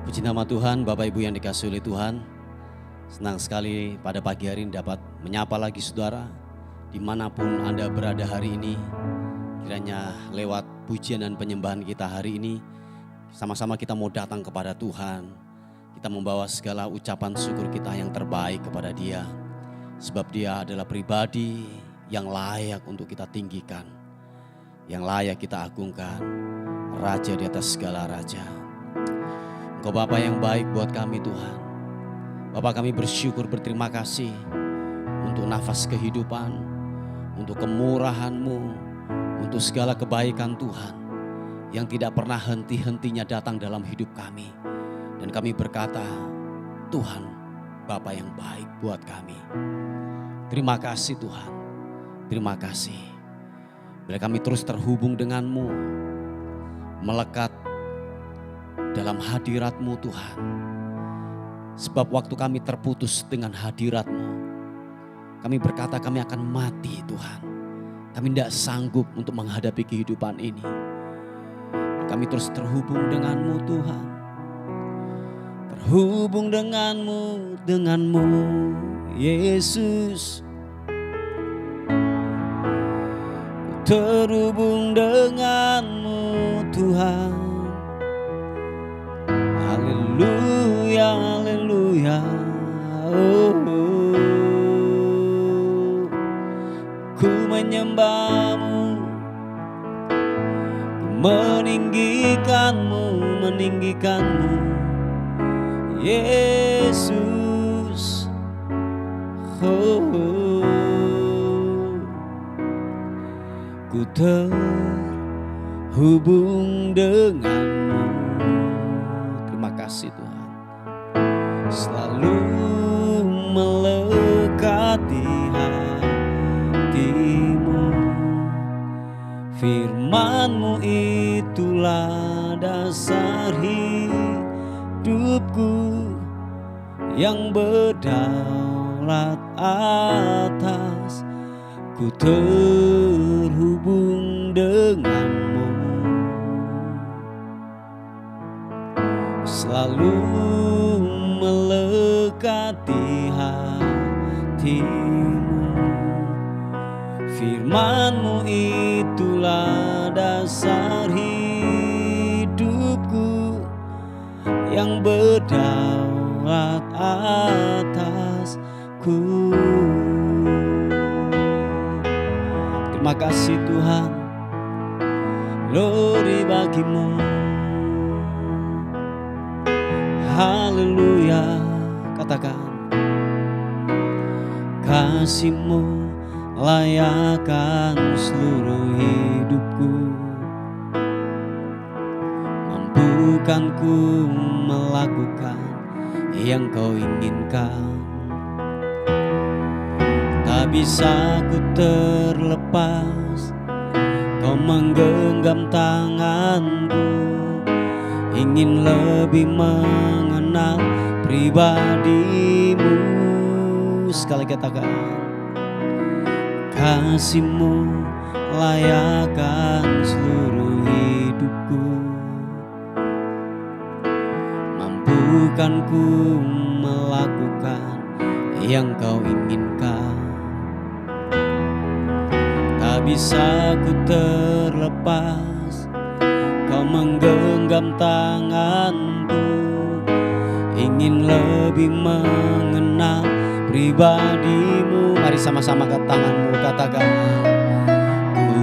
Puji nama Tuhan, Bapak Ibu yang dikasihi oleh Tuhan. Senang sekali pada pagi hari ini dapat menyapa lagi saudara. Dimanapun Anda berada hari ini, kiranya lewat pujian dan penyembahan kita hari ini, sama-sama kita mau datang kepada Tuhan. Kita membawa segala ucapan syukur kita yang terbaik kepada Dia. Sebab Dia adalah pribadi yang layak untuk kita tinggikan, yang layak kita agungkan, Raja di atas segala raja. Engkau Bapa yang baik buat kami Tuhan. Bapa, kami bersyukur, berterima kasih untuk nafas kehidupan, untuk kemurahan-Mu, untuk segala kebaikan Tuhan yang tidak pernah henti-hentinya datang dalam hidup kami. Dan kami berkata, Tuhan Bapa yang baik buat kami. Terima kasih Tuhan, terima kasih. Bila kami terus terhubung dengan-Mu, melekat dalam hadirat-Mu Tuhan. Sebab waktu kami terputus dengan hadirat-Mu, kami berkata kami akan mati Tuhan. Kami tidak sanggup untuk menghadapi kehidupan ini. Kami terus terhubung dengan-Mu Tuhan. Terhubung dengan-Mu Yesus. Terhubung dengan-Mu Tuhan. Haleluya, haleluya. Oh, ku menyembah-Mu, meninggikan-Mu, meninggikan-Mu, Yesus. Oh, ku terhubung dengan-Mu. Terima kasih Tuhan. Selalu melekat di hati-Mu. Firman-Mu itulah dasar hidupku yang berdaulat atas. Ku terhubung dengan-Mu. Selalu melekat di hati-Mu. Firman-Mu itulah dasar hidupku yang berdaulat atasku. Terima kasih Tuhan, glory bagi-Mu. Haleluya, katakan. Kasih-Mu layakkan seluruh hidupku. Mampukan ku melakukan yang Kau inginkan. Tak bisa ku terlepas, Kau menggenggam tanganku. Ingin lebih mengenal pribadi-Mu. Sekali katakan, kasih-Mu layakkan seluruh hidupku. Mampukan ku melakukan yang Kau inginkan. Tak bisa ku terlepas, Kau menggenggam tanganku. Ingin lebih mengenal pribadi-Mu. Mari sama-sama angkat tanganmu, katakan, ku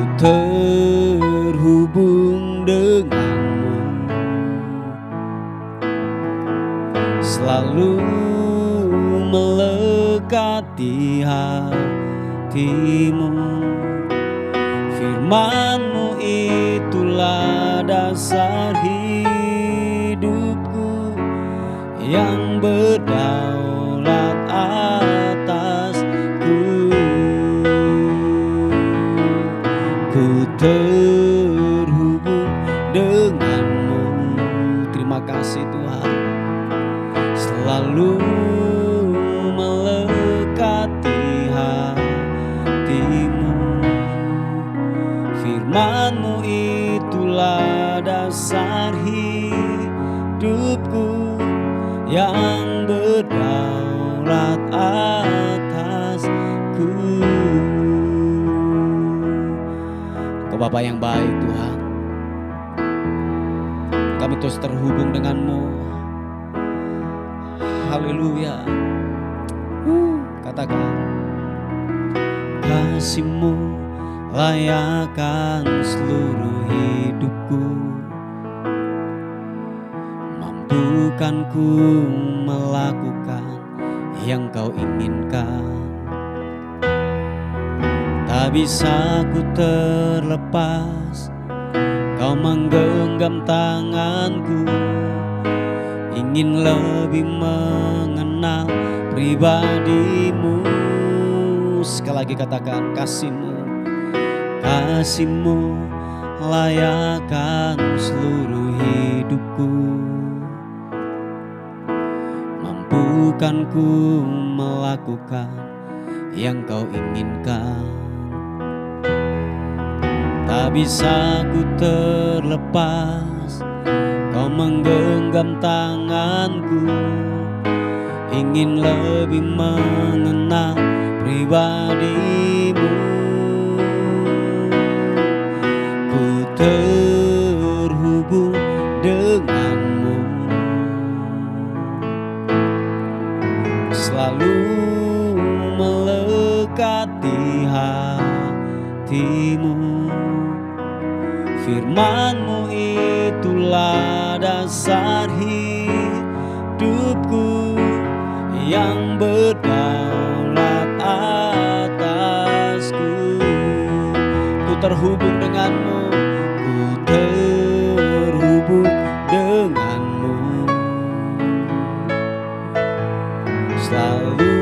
terhubung dengan-Mu. Selalu melekat di hati-Mu. Firman-Mu itulah dasar hidupku yang berdaulat atasku. Ku terhubung dengan-Mu. Terima kasih Tuhan. Selalu melekat di hati-Mu. Firman-Mu itulah dasar hidupku yang berdaulat atasku. Engkau Bapa yang baik Tuhan, kami terus terhubung denganmu. Haleluya. Katakan, kasih-Mu layakkan seluruh hidupku, mampukan ku melakukan yang Kau inginkan. Tak bisa ku terlepas, Kau menggenggam tanganku, ingin lebih mengenal pribadi-Mu. Sekali lagi katakan, kasih-Mu, kasih-Mu layakkan seluruh hidupku, mampukan ku melakukan yang Kau inginkan. Tak bisa ku terlepas, Kau menggenggam tanganku, ingin lebih mengenal pribadi-Mu. Ku terhubung denganmu, selalu melekati hatimu. Firman-Mu itulah dasar hidupku, yang berdaulat atasku. Ku terhubung denganmu, ku terhubung denganmu, selalu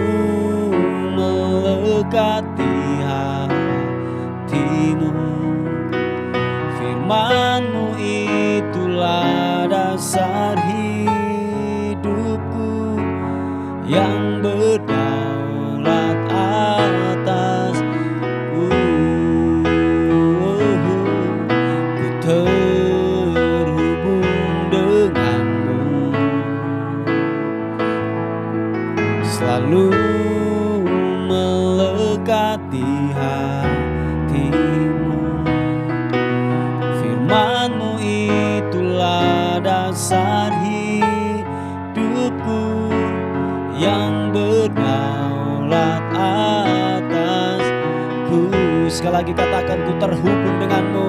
melekati hatimu. Firman-Mu itulah dasar hidupku, yang berdaulat atasku. Ku terhubung denganmu, selalu melekati hatimu. Firman-Mu itulah dasar hidupku, yang berdaulat atasku. Sekali lagi katakan, ku terhubung denganmu,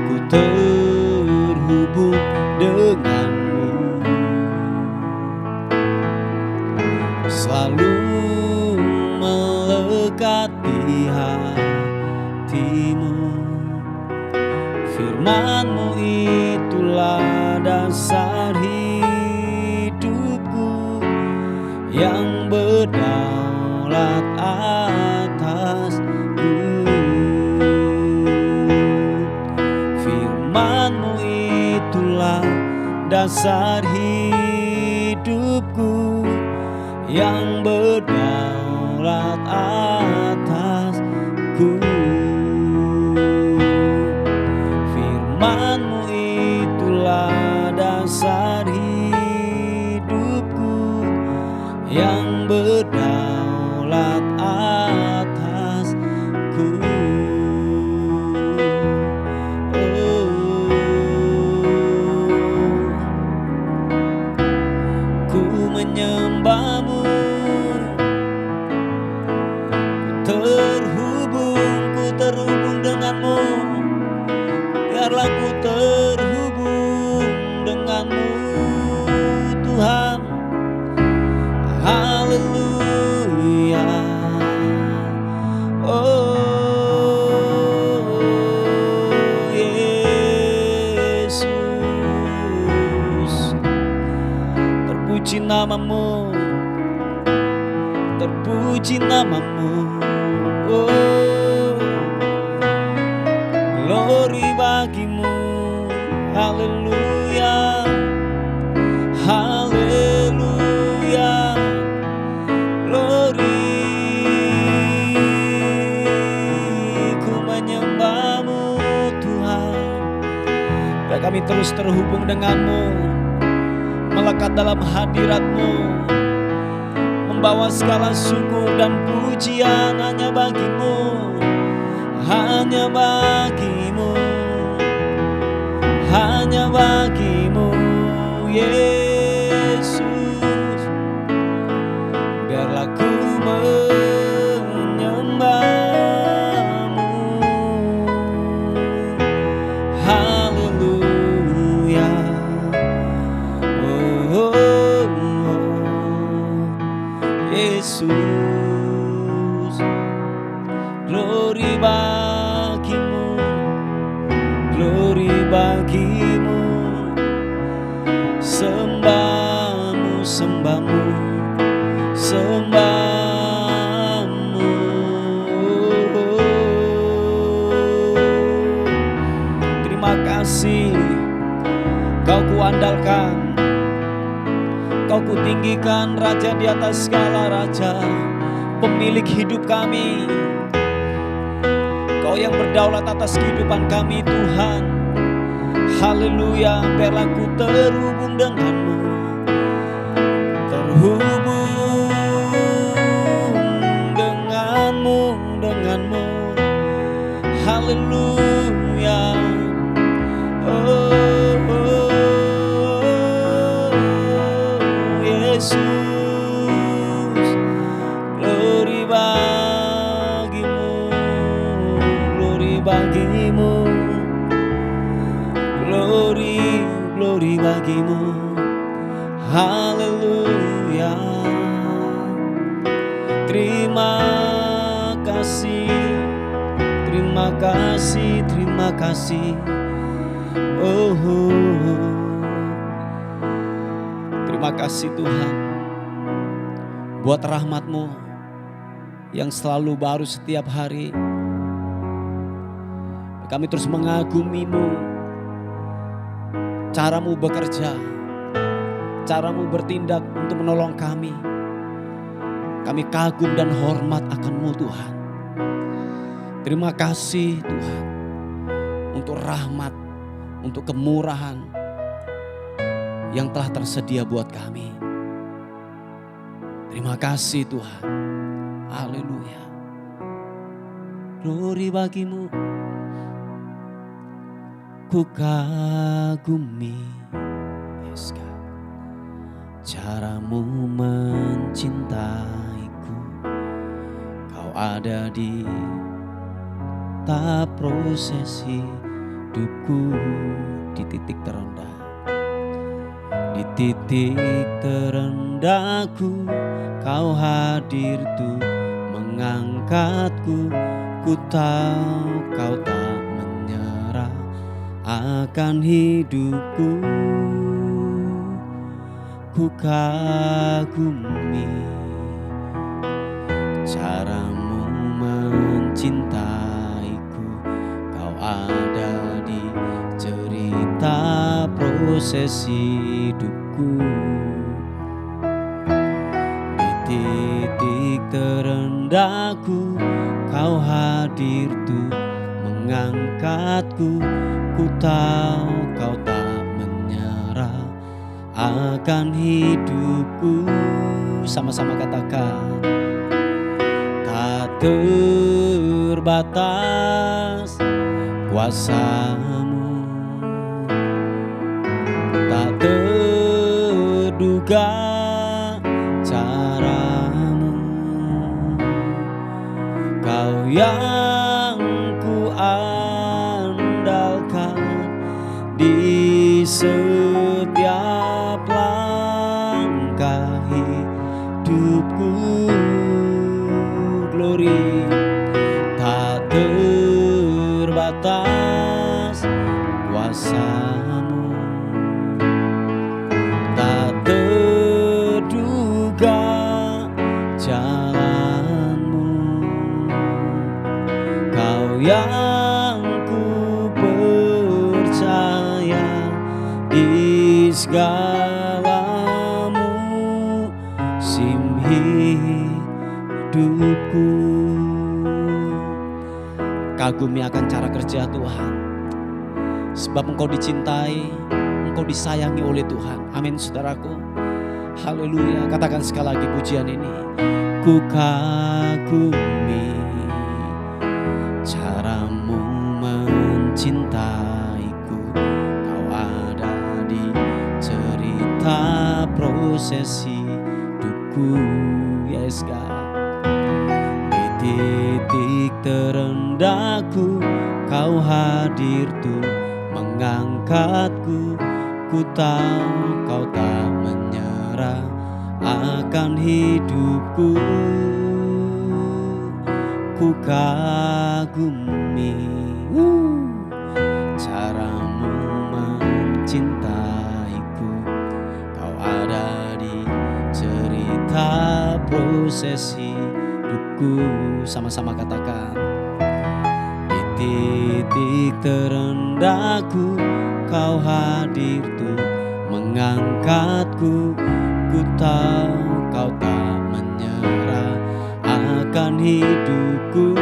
ku terhubung denganmu, selalu melekati hatimu. Firman-Mu itulah dasar hidupku, yang berdaulat atasku. Firman-Mu itulah dasar hidupku, yang berdaulat atasku. Firman-Mu itulah dasar hidupku, yang berdaulat atasku. Ku menyembah-Mu, ku terhubung denganmu. Biarlah ku terhubung denganmu Tuhan. Haleluya. Oh Yesus, terpuji nama-Mu, terpuji nama-Mu. Oh, glory bagi-Mu. Haleluya, haleluya, glory. Ku menyembah-Mu Tuhan. Biar kami terus terhubung dengan-Mu, melekat dalam hadirat-Mu, membawa segala syukur dan pujian hanya bagi-Mu, hanya bagi-Mu, hanya bagi-Mu, Yesus. Biarlah ku menyembah-Mu. Haleluya. Oh, oh, oh. Yesus, glory bagi-Mu, glory bagi-Mu, sembah-Mu, sembah-Mu, sembah-Mu. Terima kasih, Kau kuandalkan, Kau kutinggikan, Raja di atas segala raja, pemilik hidup kami. Kau yang berdaulat atas kehidupan kami, Tuhan. Haleluya. Biarlah ku terhubung denganmu, terhubung denganmu, denganmu. Haleluya. Oh, oh, Yesus, glory bagi-Mu, glory bagi-Mu, glory, glory bagi-Mu. Haleluya. Terima kasih, terima kasih, terima kasih. Oh, terima kasih Tuhan buat rahmat-Mu yang selalu baru setiap hari. Kami terus mengagumi-Mu, cara-Mu bekerja, cara-Mu bertindak untuk menolong kami. Kami kagum dan hormat akan-Mu Tuhan. Terima kasih Tuhan untuk rahmat, untuk kemurahan yang telah tersedia buat kami. Terima kasih Tuhan. Haleluya. Glory bagi-Mu. Ku kagumi, yes God, cara-Mu mencintaiku. Kau ada di tahap proses hidupku, di titik terendah, di titik terendahku. Kau hadir tuh mengangkatku. Ku tahu Kau tak menyerah akan hidupku. Ku kagumi cara-Mu mencintaiku. Kau ada di cerita proses hidupku, di titik terendahku. Kau hadir tuh mengangkatku. Ku tahu Kau tak menyerah akan hidupku. Sama-sama katakan. Tak terbatas kuasa-Mu, tak terduga cara-Mu. Kau yang ku andalkan di setiap langkah hidupku. Glory, tak terbatas kuasa-Mu, tak terduga jalan-Mu. Kau yang ku percaya di segala musim hidupku. Kagumi akan cara kerja Tuhan, sebab Engkau dicintai, engkau disayangi oleh Tuhan. Amin saudaraku. Haleluya. Katakan sekali lagi pujian ini. Ku kagumi caramu mencintaiku. Kau ada di cerita prosesi hidupku. Yes God. Di titik terendahku kau hadir tuh mengangkatku. Ku tahu kau tak menyerah akan hidupku. Ku kagumi caramu mencintaiku. Kau ada di cerita prosesi hidupku. Sama-sama katakan. Di titik terendahku kau hadir tuh mengangkatku. Ku tahu kau tak menyerah akan hidupku.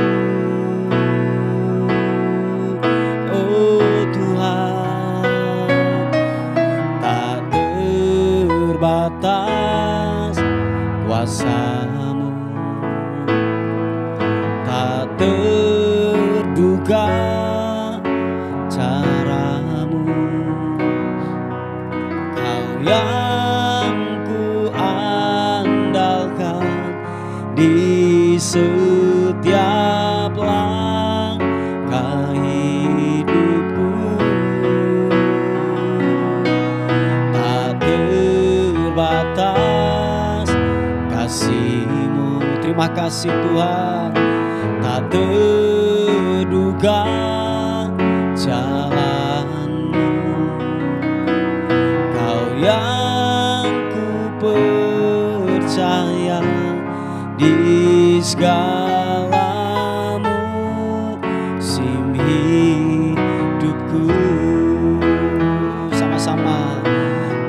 Oh Tuhan, tak terbatas kuasa-Mu, tak terduga cara-Mu. Kau yang ku andalkan di setiap langkah hidupku. Tak terbatas kasih-Mu. Terima kasih Tuhan. Tak terduga jalan-Mu. Kau yang ku percaya di segala musim hidupku. Sama-sama.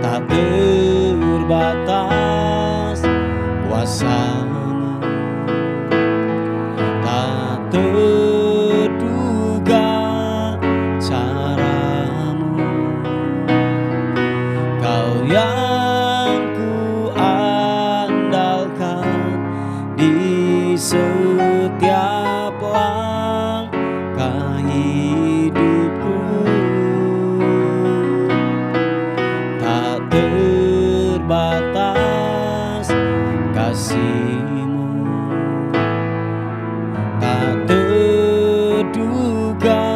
Tak terbatas kuasa-Mu, tak terduga cara-Mu. Kau yang ku andalkan di setiap langkah hidupku. Tak terbatas kasih-Mu, tak terduga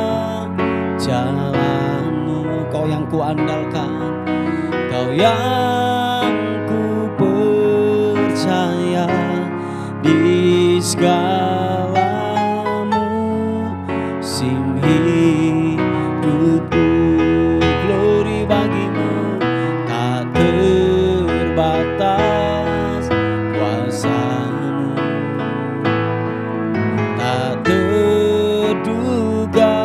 jalan-Mu. Kau yang ku andalkan, Kau yang ku percaya di segala musim hidupku. Glory bagi-Mu, tak terbatas kuasa-Mu, tak terduga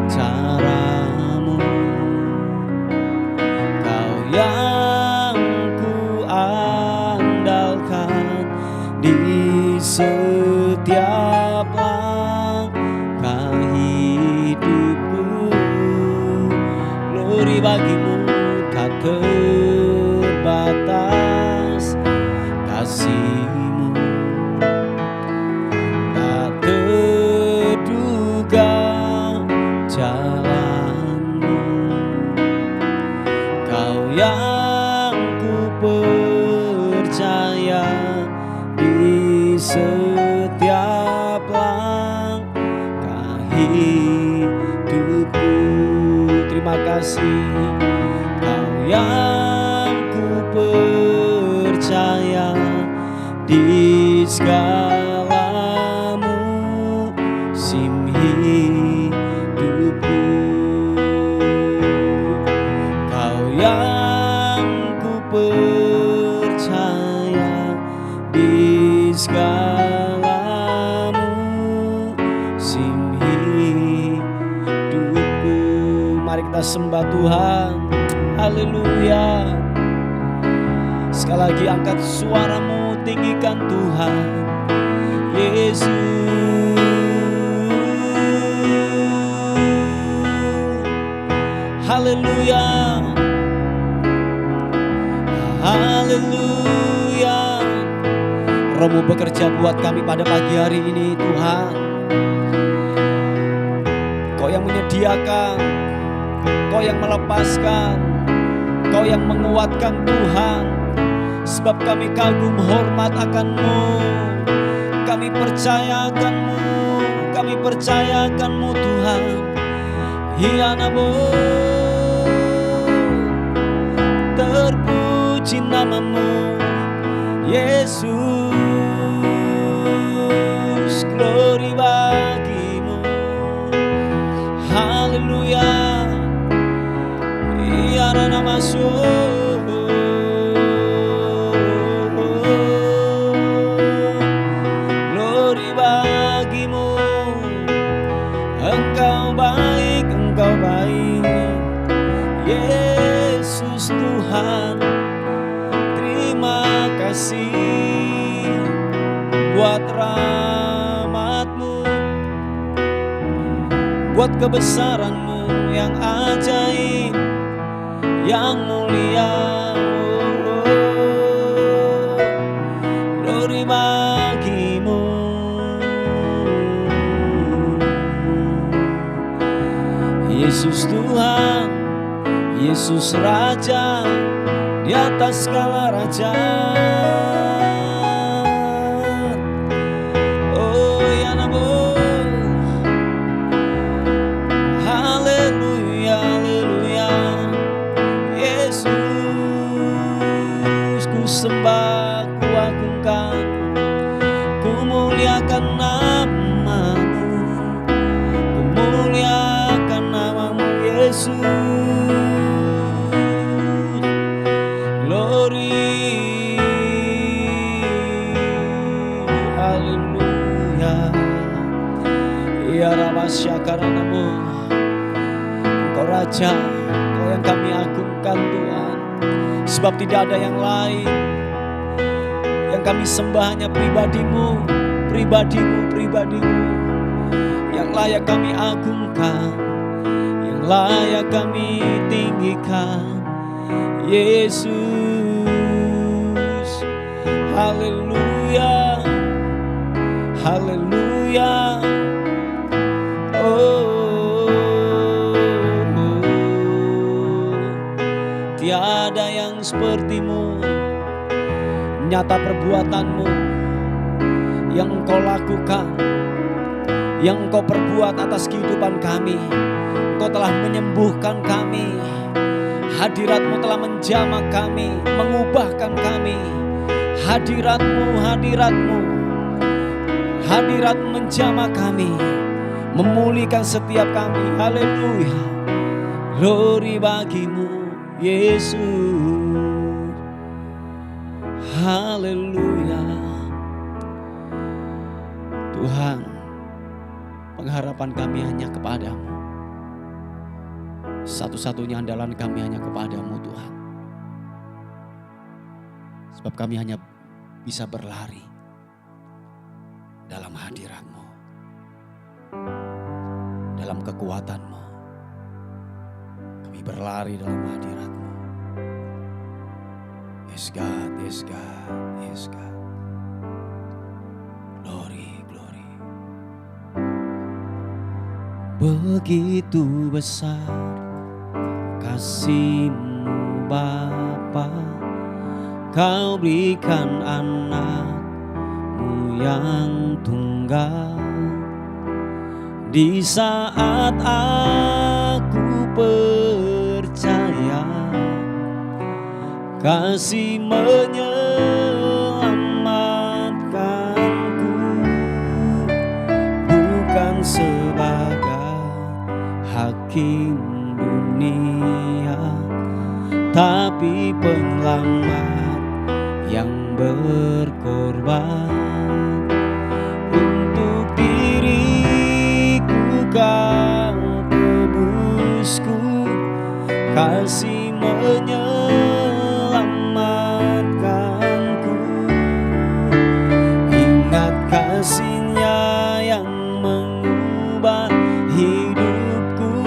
cara-Mu. Kau yang ku andalkan di setiap langkah hidupku. Glory bagi-Mu, tak terbatas kasih-Mu, tak terduga jalan-Mu. Kau yang ku percaya di setiap langkah hidupku. Terima kasih. Kau yang ku percaya di segala musim hidupku. Kau yang ku percaya di segala musim hidupku. Mari kita sembah Tuhan. Haleluya. Sekali lagi angkat suaramu, tinggikan Tuhan Yesus. Haleluya. Haleluya. Roh-Mu bekerja buat kami pada pagi hari ini Tuhan. Kau yang menyediakan, Kau yang melepaskan, Kau yang menguatkan Tuhan. Sebab kami kagum hormat akan-Mu, kami percaya akan-Mu, kami percaya akan-Mu Tuhan. Hianamu, terpuji nama-Mu Yesus, glory bagi-Mu. Haleluya. Iana masuk, glory bagi-Mu. Engkau baik, Engkau baik, Yesus Tuhan. Terima kasih buat rahmat-Mu, buat kebesaran-Mu yang ajaib, yang mulia. Glory bagi-Mu. Yesus Tuhan, Yesus Raja, di atas segala raja. Oh ya namo, haleluya, haleluya. Yesus, ku sembah, ku agungkan, ku muliakan nama-Mu, ku muliakan nama-Mu Yesus. Karena-Mu, Engkau Raja, Engkau yang kami agungkan Tuhan. Sebab tidak ada yang lain. Yang kami sembah hanya pribadi-Mu, pribadi-Mu, pribadi-Mu. Yang layak kami agungkan, yang layak kami tinggikan, Yesus. Haleluya, haleluya. Tiada yang seperti-Mu, nyata perbuatan-Mu yang Engkau lakukan, yang Engkau perbuat atas kehidupan kami. Engkau telah menyembuhkan kami, hadirat-Mu telah menjamah kami, mengubahkan kami. Hadirat-Mu, hadirat-Mu, hadirat menjamah kami, memulihkan setiap kami. Haleluya. Glory bagi-Mu Yesus. Haleluya. Tuhan, pengharapan kami hanya kepada-Mu. Satu-satunya andalan kami hanya kepada-Mu Tuhan. Sebab kami hanya bisa berlari dalam hadirat-Mu, dalam kekuatan-Mu. Kami berlari dalam hadirat-Mu. Yes God, yes God, yes God. Glory, glory. Begitu besar kasih-Mu Bapa, Kau berikan anak-Mu yang tunggal. Di saat aku percaya kasih menyelamatkanku, bukan sebagai hakim dunia, tapi penyelamat yang berkorban. Untuk diriku Kau tebusku, kasih menyelamatkanku. Ingat kasih-Nya yang mengubah hidupku,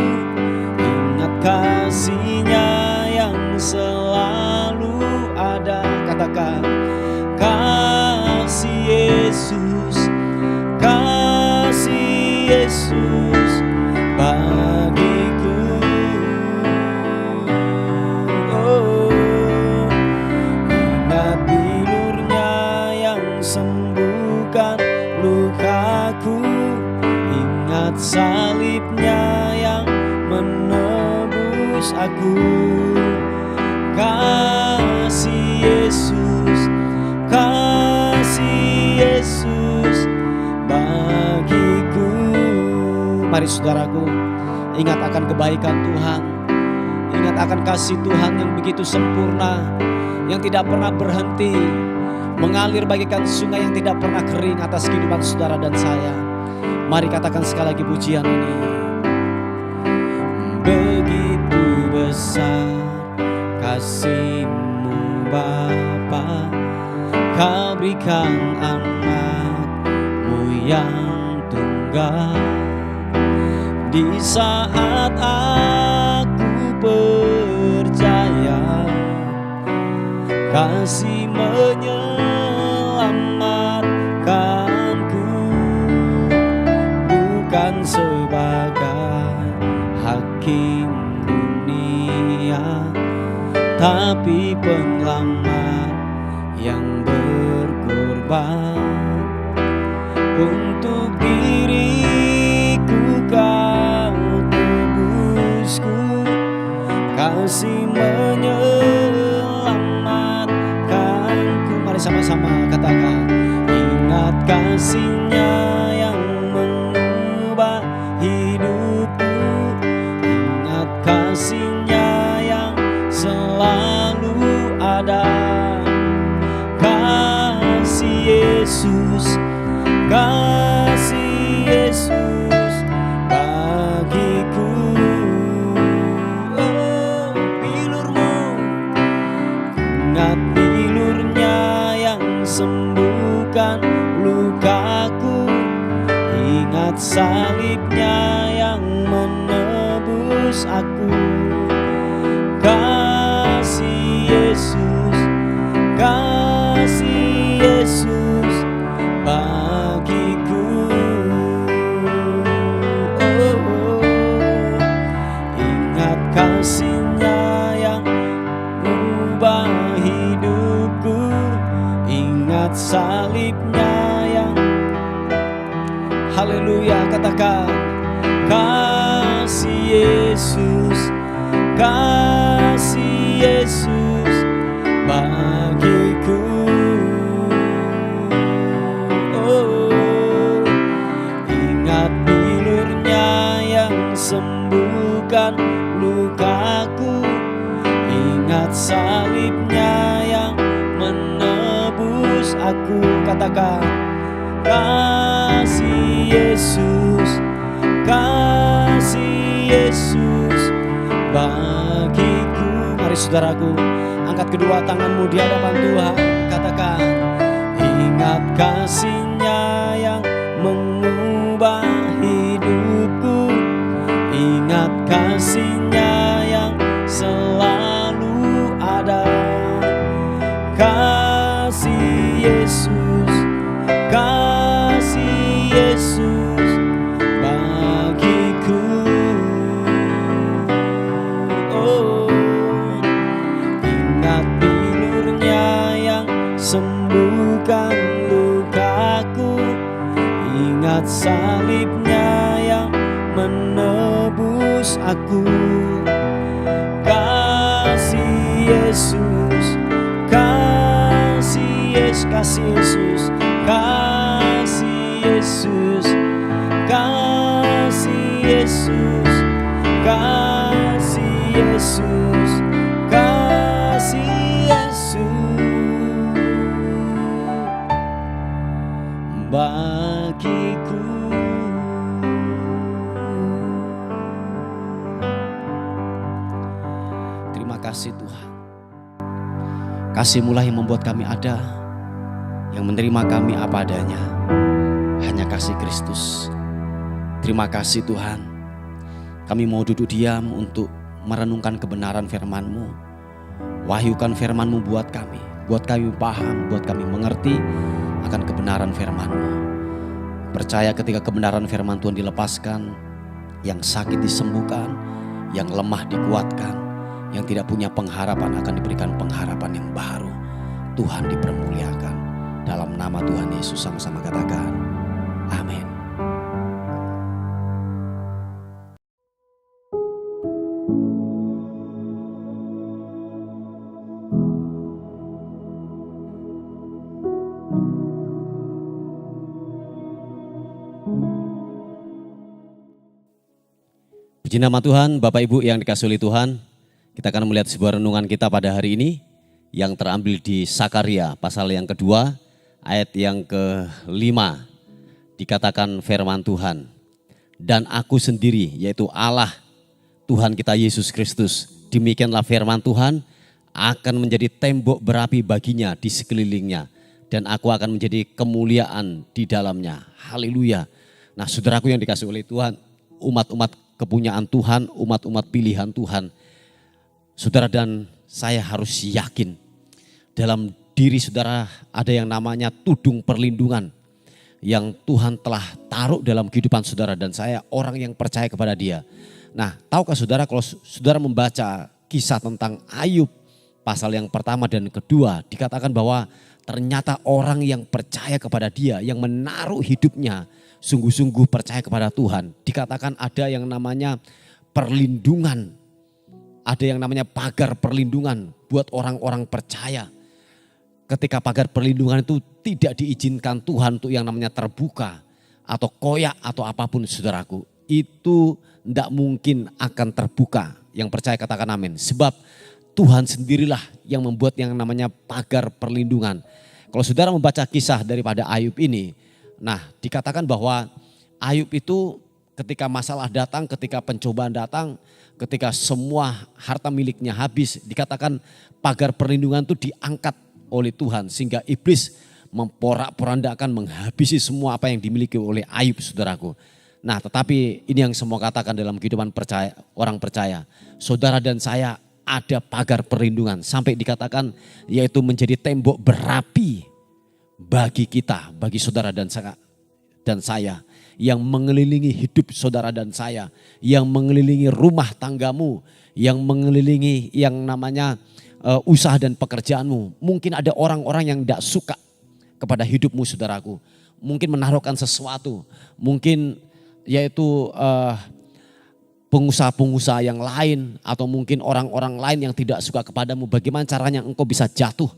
ingat kasih-Nya yang selalu ada. Yesus bagiku. Oh, ingat bilurnya yang sembuhkan lukaku, ingat salibnya yang menebus aku. Kasih Yesus, kasih Yesus bagiku. Mari saudaraku, ingat akan kebaikan Tuhan, ingat akan kasih Tuhan yang begitu sempurna, yang tidak pernah berhenti, mengalir bagaikan sungai yang tidak pernah kering atas kehidupan saudara dan saya. Mari katakan sekali lagi pujian ini. Begitu besar kasih-Mu Bapa, Kau berikan anak-Mu yang tunggal. Di saat aku percaya kasih menyelamatkanku, bukan sebagai hakim dunia, tapi penyelamat yang berkorban. Untuk diriku Kau tebusku, kasih menyelamatkanku. Mari sama-sama katakan, ingat kasih-Nya yang mengubah hidupku, ingat kasih-Nya yang selalu ada. Kasih Yesus, kasih Yesus bagiku. Oh, bilur-Mu, ingat bilurnya yang sembuhkan lukaku, ingat salibnya yang menebus aku. Kasih Yesus, kasih Yesus bagiku. Oh, ingat kasih-Nya yang mengubah hidupku, ingat salibnya yang, haleluya, katakan kasih Yesus, kasih Yesus bagiku. Oh, ingat bilurnya yang sembuhkan lukaku, ingat salibnya yang menebus aku. Katakan kasih Yesus, kasih Yesus bagiku. Mari saudaraku, angkat kedua tanganmu di hadapan Tuhan, katakan, ingat kasih-Nya yang mengubah hidupku, ingat kasih-Nya yang selalu ada. Kasih Yesus, kasih Yesus bagiku. Oh, ingat bilurnya yang sembuhkan lukaku, ingat salibnya yang menebus aku. Kasih Yesus, kasih Yesus, kasih Yesus, kasih Yesus, kasih Yesus, kasih Yesus, kasih Yesus bagiku. Terima kasih Tuhan. Kasih-Mu lah yang membuat kami ada, yang menerima kami apa adanya. Hanya kasih Kristus. Terima kasih Tuhan. Kami mau duduk diam untuk merenungkan kebenaran firman-Mu. Wahyukan firman-Mu buat kami paham, buat kami mengerti akan kebenaran firman-Mu. Percaya ketika kebenaran firman Tuhan dilepaskan, yang sakit disembuhkan, yang lemah dikuatkan, yang tidak punya pengharapan akan diberikan pengharapan yang baru. Tuhan dipermuliakan. Dalam nama Tuhan Yesus sama-sama katakan, amin. Puji nama Tuhan, Bapak Ibu yang dikasihi oleh Tuhan. Kita akan melihat sebuah renungan kita pada hari ini yang terambil di Sakaria pasal yang kedua ayat yang ke-5. Dikatakan firman Tuhan, dan aku sendiri yaitu Allah Tuhan kita Yesus Kristus, demikianlah firman Tuhan, akan menjadi tembok berapi baginya di sekelilingnya, dan aku akan menjadi kemuliaan di dalamnya. Haleluya. Nah, saudaraku yang dikasihi oleh Tuhan, umat-umat kepunyaan Tuhan, umat-umat pilihan Tuhan, saudara dan saya harus yakin dalam diri saudara ada yang namanya tudung perlindungan yang Tuhan telah taruh dalam kehidupan saudara dan saya, orang yang percaya kepada Dia. Nah, tahukah saudara kalau saudara membaca kisah tentang Ayub pasal yang pertama dan kedua, dikatakan bahwa ternyata orang yang percaya kepada Dia, yang menaruh hidupnya sungguh-sungguh percaya kepada Tuhan, dikatakan ada yang namanya perlindungan, ada yang namanya pagar perlindungan buat orang-orang percaya. Ketika pagar perlindungan itu tidak diizinkan Tuhan untuk yang namanya terbuka atau koyak atau apapun, saudaraku, itu tidak mungkin akan terbuka. Yang percaya katakan amin. Sebab Tuhan sendirilah yang membuat yang namanya pagar perlindungan. Kalau saudara membaca kisah daripada Ayub ini, nah dikatakan bahwa Ayub itu ketika masalah datang, ketika pencobaan datang, ketika semua harta miliknya habis, dikatakan pagar perlindungan itu diangkat oleh Tuhan sehingga iblis memporak-porandakan, menghabisi semua apa yang dimiliki oleh Ayub, saudaraku. Nah, tetapi ini yang semua katakan dalam kehidupan percaya, orang percaya, saudara dan saya ada pagar perlindungan sampai dikatakan yaitu menjadi tembok berapi bagi kita, bagi saudara dan saya yang mengelilingi hidup saudara dan saya, yang mengelilingi rumah tanggamu, yang mengelilingi yang namanya usaha dan pekerjaanmu. Mungkin ada orang-orang yang tidak suka kepada hidupmu, saudaraku. Mungkin menaruhkan sesuatu, mungkin yaitu pengusaha-pengusaha yang lain atau mungkin orang-orang lain yang tidak suka kepadamu. Bagaimana caranya engkau bisa jatuh?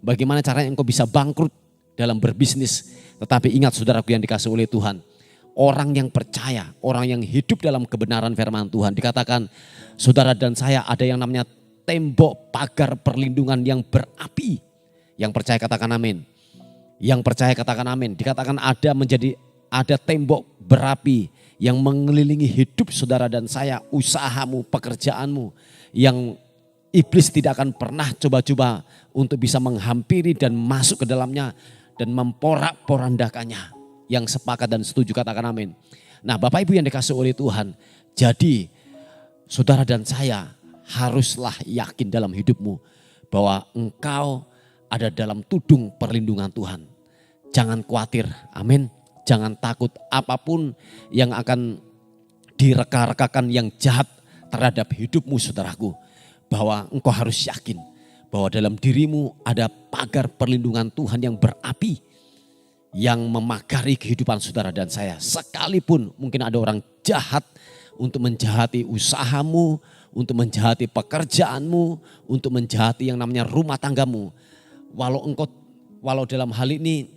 Bagaimana caranya engkau bisa bangkrut dalam berbisnis? Tetapi ingat saudaraku yang dikasihi oleh Tuhan, orang yang percaya, orang yang hidup dalam kebenaran firman Tuhan, dikatakan saudara dan saya ada yang namanya tembok pagar perlindungan yang berapi. Yang percaya katakan amin. Yang percaya katakan amin. Dikatakan ada tembok berapi yang mengelilingi hidup saudara dan saya, usahamu, pekerjaanmu, yang iblis tidak akan pernah coba-coba untuk bisa menghampiri dan masuk ke dalamnya dan memporak-porandakannya. Yang sepakat dan setuju katakan amin. Nah, Bapak Ibu yang dikasihi oleh Tuhan, jadi saudara dan saya haruslah yakin dalam hidupmu bahwa engkau ada dalam tudung perlindungan Tuhan. Jangan khawatir, amin. Jangan takut apapun yang akan direka-rekakan yang jahat terhadap hidupmu, saudaraku. Bahwa engkau harus yakin bahwa dalam dirimu ada pagar perlindungan Tuhan yang berapi, yang memagari kehidupan saudara dan saya. Sekalipun mungkin ada orang jahat untuk menjahati usahamu, untuk menjahati pekerjaanmu, untuk menjahati yang namanya rumah tanggamu. Walau dalam hal ini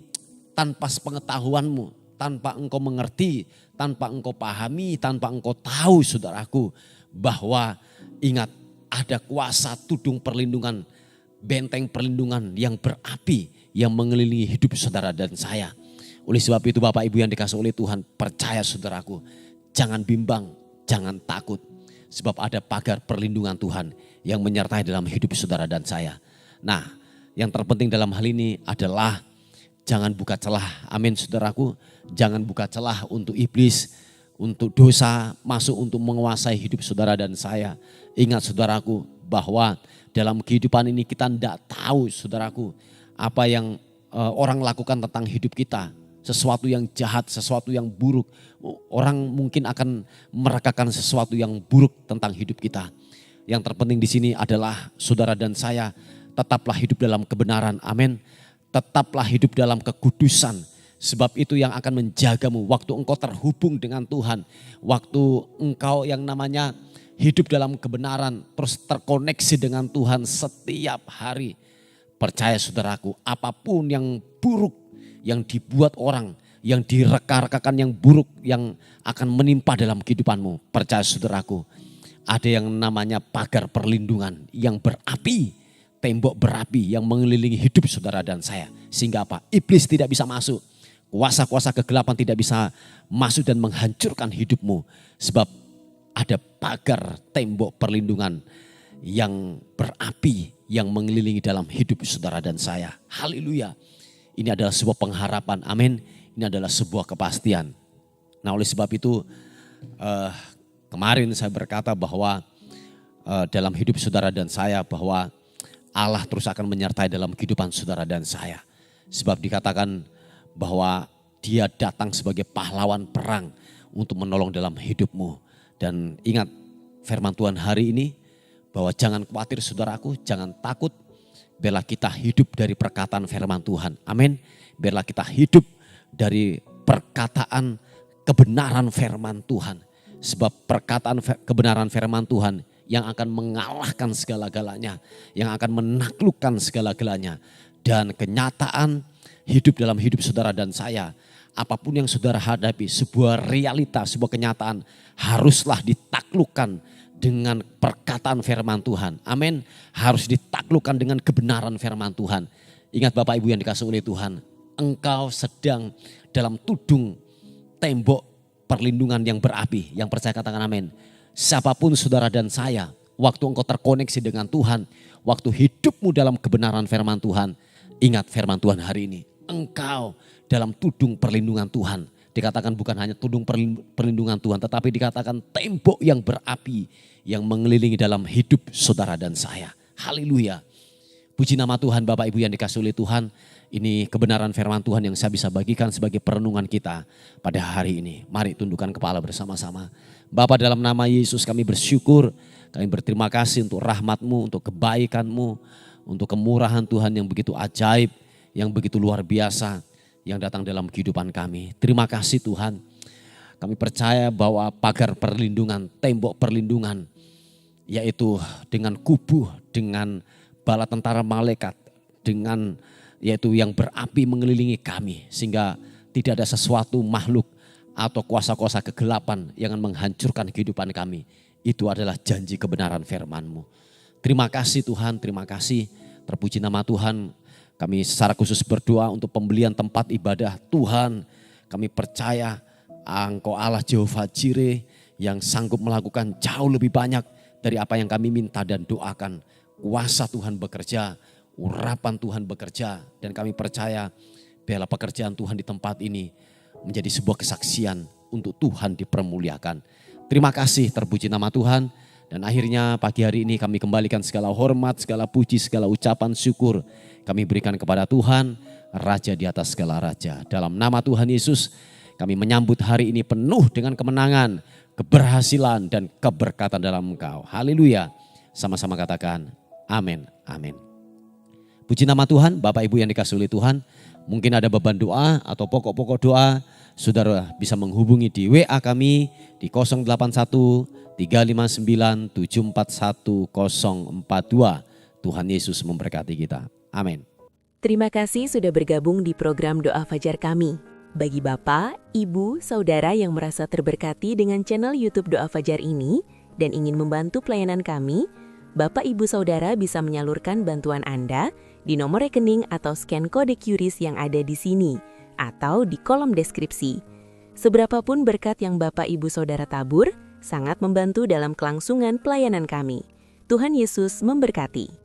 tanpa sepengetahuanmu, tanpa engkau mengerti, tanpa engkau pahami, tanpa engkau tahu, saudaraku, bahwa ingat ada kuasa tudung perlindungan, benteng perlindungan yang berapi yang mengelilingi hidup saudara dan saya. Oleh sebab itu Bapak Ibu yang dikasihi oleh Tuhan, percaya saudaraku, jangan bimbang, jangan takut. Sebab ada pagar perlindungan Tuhan yang menyertai dalam hidup saudara dan saya. Nah, yang terpenting dalam hal ini adalah jangan buka celah, amin saudaraku. Jangan buka celah untuk iblis, untuk dosa masuk untuk menguasai hidup saudara dan saya. Ingat saudaraku bahwa dalam kehidupan ini kita tidak tahu saudaraku apa yang orang lakukan tentang hidup kita. sesuatu yang jahat, sesuatu yang buruk. Orang mungkin akan merekakan sesuatu yang buruk tentang hidup kita. Yang terpenting di sini adalah saudara dan saya tetaplah hidup dalam kebenaran. Amin. Tetaplah hidup dalam kekudusan. Sebab itu yang akan menjagamu waktu engkau terhubung dengan Tuhan. Waktu engkau yang namanya hidup dalam kebenaran, terus terkoneksi dengan Tuhan setiap hari. Percaya saudaraku, apapun yang buruk yang dibuat orang, yang direka-rekakan yang buruk yang akan menimpa dalam kehidupanmu. Percaya saudaraku, ada yang namanya pagar perlindungan yang berapi, tembok berapi yang mengelilingi hidup saudara dan saya. Sehingga apa? Iblis tidak bisa masuk. Kuasa-kuasa kegelapan tidak bisa masuk dan menghancurkan hidupmu. Sebab ada pagar tembok perlindungan yang berapi yang mengelilingi dalam hidup saudara dan saya. Haleluya. Ini adalah sebuah pengharapan. Amin. Ini adalah sebuah kepastian. Nah oleh sebab itu kemarin saya berkata bahwa dalam hidup saudara dan saya bahwa Allah terus akan menyertai dalam kehidupan saudara dan saya. Sebab dikatakan bahwa Dia datang sebagai pahlawan perang untuk menolong dalam hidupmu. Dan ingat firman Tuhan hari ini bahwa jangan khawatir saudaraku, jangan takut. Biarlah kita hidup dari perkataan firman Tuhan. Amin. Biarlah kita hidup dari perkataan kebenaran firman Tuhan. Sebab perkataan kebenaran firman Tuhan yang akan mengalahkan segala-galanya. Yang akan menaklukkan segala-galanya. Dan kenyataan hidup dalam hidup saudara dan saya. Apapun yang saudara hadapi, sebuah realitas, sebuah kenyataan haruslah ditaklukkan dengan perkataan firman Tuhan. Amin. Harus ditaklukkan dengan kebenaran firman Tuhan. Ingat Bapak Ibu yang dikasihi oleh Tuhan. Engkau sedang dalam tudung tembok perlindungan yang berapi. Yang percaya katakan amin. Siapapun saudara dan saya, waktu engkau terkoneksi dengan Tuhan, waktu hidupmu dalam kebenaran firman Tuhan, ingat firman Tuhan hari ini. Engkau dalam tudung perlindungan Tuhan. Dikatakan bukan hanya tudung perlindungan Tuhan, tetapi dikatakan tembok yang berapi yang mengelilingi dalam hidup saudara dan saya. Haleluya. Puji nama Tuhan Bapak Ibu yang dikasihi oleh Tuhan. Ini kebenaran firman Tuhan yang saya bisa bagikan sebagai perenungan kita pada hari ini. Mari tundukkan kepala bersama-sama. Bapa dalam nama Yesus kami bersyukur. Kami berterima kasih untuk rahmat-Mu, untuk kebaikan-Mu, untuk kemurahan Tuhan yang begitu ajaib, yang begitu luar biasa, yang datang dalam kehidupan kami. Terima kasih Tuhan. Kami percaya bahwa pagar perlindungan, tembok perlindungan, yaitu dengan kubu, dengan bala tentara malaikat, dengan yaitu yang berapi mengelilingi kami. Sehingga tidak ada sesuatu makhluk atau kuasa-kuasa kegelapan yang akan menghancurkan kehidupan kami. Itu adalah janji kebenaran firman-Mu. Terima kasih Tuhan, terima kasih. Terpuji nama Tuhan. Kami secara khusus berdoa untuk pembelian tempat ibadah Tuhan. Kami percaya Engkau Allah Jehovah Jireh yang sanggup melakukan jauh lebih banyak dari apa yang kami minta dan doakan. Kuasa Tuhan bekerja, urapan Tuhan bekerja. Dan kami percaya biarlah pekerjaan Tuhan di tempat ini menjadi sebuah kesaksian untuk Tuhan dipermuliakan. Terima kasih, terpuji nama Tuhan. Dan akhirnya pagi hari ini kami kembalikan segala hormat, segala puji, segala ucapan syukur. Kami berikan kepada Tuhan, Raja di atas segala raja. Dalam nama Tuhan Yesus, kami menyambut hari ini penuh dengan kemenangan, keberhasilan dan keberkatan dalam Engkau. Haleluya. Sama-sama katakan, amin, amin. Puji nama Tuhan, Bapak Ibu yang dikasihi oleh Tuhan. Mungkin ada beban doa atau pokok-pokok doa, saudara bisa menghubungi di WA kami di 081 359 741 042. Tuhan Yesus memberkati kita. Amin. Terima kasih sudah bergabung di program Doa Fajar kami. Bagi Bapak, Ibu, Saudara yang merasa terberkati dengan channel YouTube Doa Fajar ini dan ingin membantu pelayanan kami, Bapak, Ibu, Saudara bisa menyalurkan bantuan Anda di nomor rekening atau scan kode QRIS yang ada di sini atau di kolom deskripsi. Seberapapun berkat yang Bapak, Ibu, Saudara tabur, sangat membantu dalam kelangsungan pelayanan kami. Tuhan Yesus memberkati.